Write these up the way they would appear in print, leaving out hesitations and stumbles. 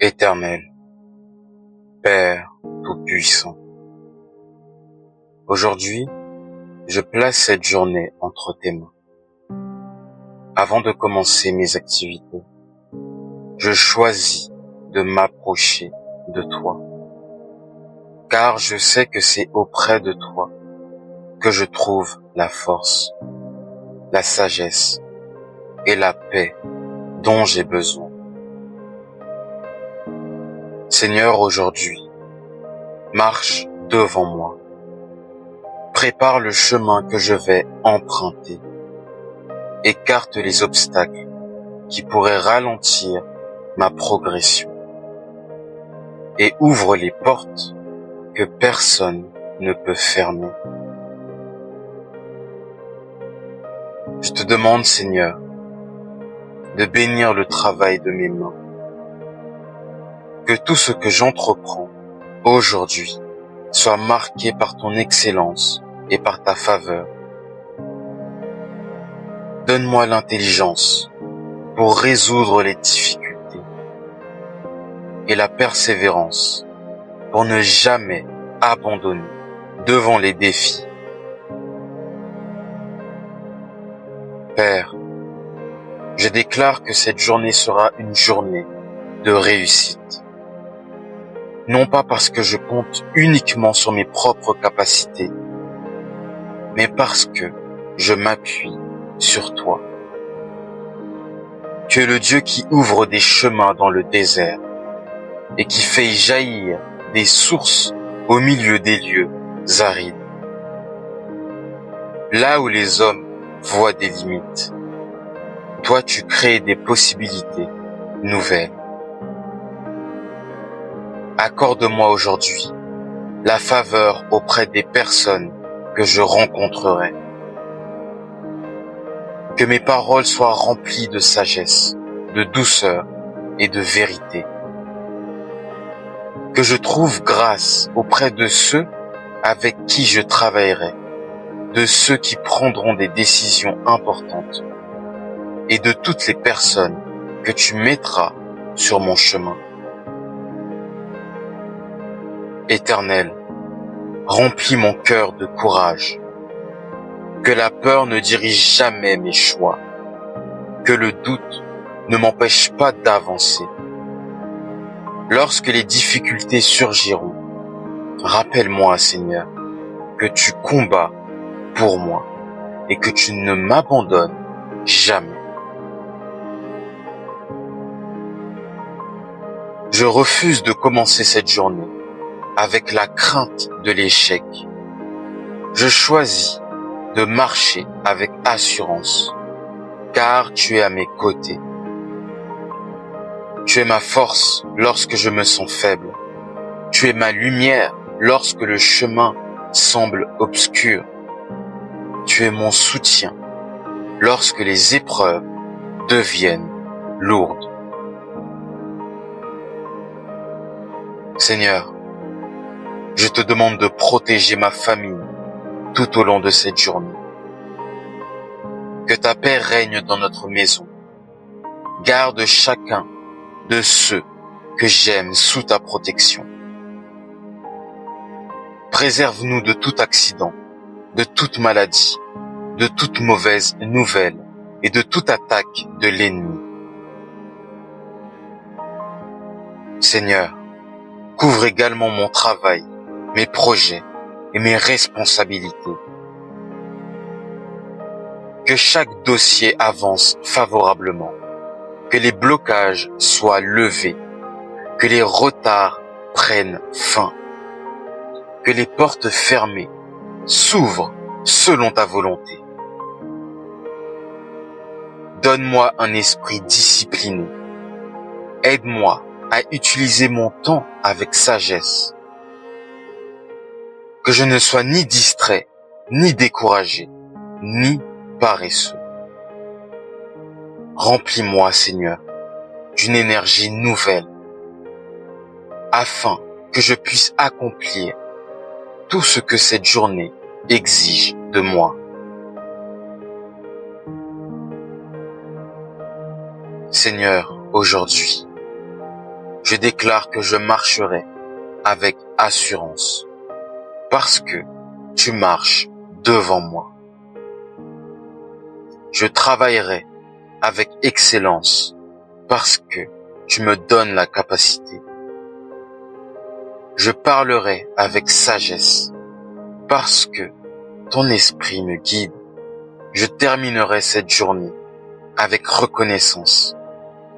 Éternel, Père Tout-Puissant, aujourd'hui, je place cette journée entre tes mains. Avant de commencer mes activités, je choisis de m'approcher de toi, car je sais que c'est auprès de toi que je trouve la force, la sagesse et la paix dont j'ai besoin. Seigneur, aujourd'hui, marche devant moi. Prépare le chemin que je vais emprunter. Écarte les obstacles qui pourraient ralentir ma progression. Et ouvre les portes que personne ne peut fermer. Je te demande, Seigneur, de bénir le travail de mes mains. Que tout ce que j'entreprends aujourd'hui soit marqué par ton excellence et par ta faveur. Donne-moi l'intelligence pour résoudre les difficultés et la persévérance pour ne jamais abandonner devant les défis. Père, je déclare que cette journée sera une journée de réussite. Non pas parce que je compte uniquement sur mes propres capacités, mais parce que je m'appuie sur toi. Tu es le Dieu qui ouvre des chemins dans le désert et qui fait jaillir des sources au milieu des lieux arides. Là où les hommes voient des limites, toi tu crées des possibilités nouvelles. Accorde-moi aujourd'hui la faveur auprès des personnes que je rencontrerai. Que mes paroles soient remplies de sagesse, de douceur et de vérité. Que je trouve grâce auprès de ceux avec qui je travaillerai, de ceux qui prendront des décisions importantes et de toutes les personnes que tu mettras sur mon chemin. Éternel, remplis mon cœur de courage. Que la peur ne dirige jamais mes choix. Que le doute ne m'empêche pas d'avancer. Lorsque les difficultés surgiront, rappelle-moi, Seigneur, que tu combats pour moi et que tu ne m'abandonnes jamais. Je refuse de commencer cette journée avec la crainte de l'échec. Je choisis de marcher avec assurance, car tu es à mes côtés. Tu es ma force lorsque je me sens faible. Tu es ma lumière lorsque le chemin semble obscur. Tu es mon soutien lorsque les épreuves deviennent lourdes. Seigneur, je te demande de protéger ma famille tout au long de cette journée. Que ta paix règne dans notre maison. Garde chacun de ceux que j'aime sous ta protection. Préserve-nous de tout accident, de toute maladie, de toute mauvaise nouvelle et de toute attaque de l'ennemi. Seigneur, couvre également mon travail, mes projets et mes responsabilités. Que chaque dossier avance favorablement, que les blocages soient levés, que les retards prennent fin, que les portes fermées s'ouvrent selon ta volonté. Donne-moi un esprit discipliné. Aide-moi à utiliser mon temps avec sagesse. Que je ne sois ni distrait, ni découragé, ni paresseux. Remplis-moi, Seigneur, d'une énergie nouvelle, afin que je puisse accomplir tout ce que cette journée exige de moi. Seigneur, aujourd'hui, je déclare que je marcherai avec assurance, parce que tu marches devant moi. Je travaillerai avec excellence, parce que tu me donnes la capacité. Je parlerai avec sagesse, parce que ton esprit me guide. Je terminerai cette journée avec reconnaissance,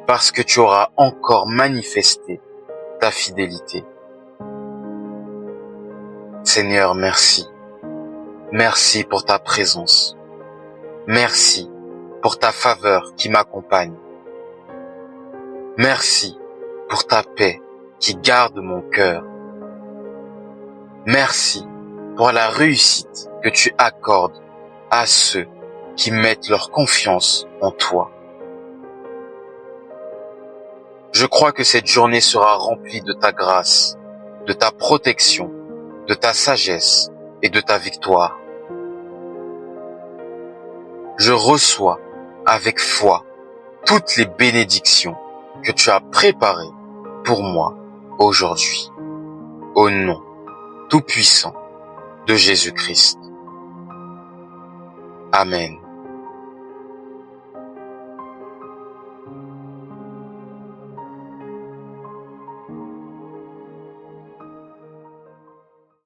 parce que tu auras encore manifesté ta fidélité. Seigneur, merci. Merci pour ta présence. Merci pour ta faveur qui m'accompagne. Merci pour ta paix qui garde mon cœur. Merci pour la réussite que tu accordes à ceux qui mettent leur confiance en toi. Je crois que cette journée sera remplie de ta grâce, de ta protection, de ta sagesse et de ta victoire. Je reçois avec foi toutes les bénédictions que tu as préparées pour moi aujourd'hui. Au nom tout-puissant de Jésus-Christ. Amen.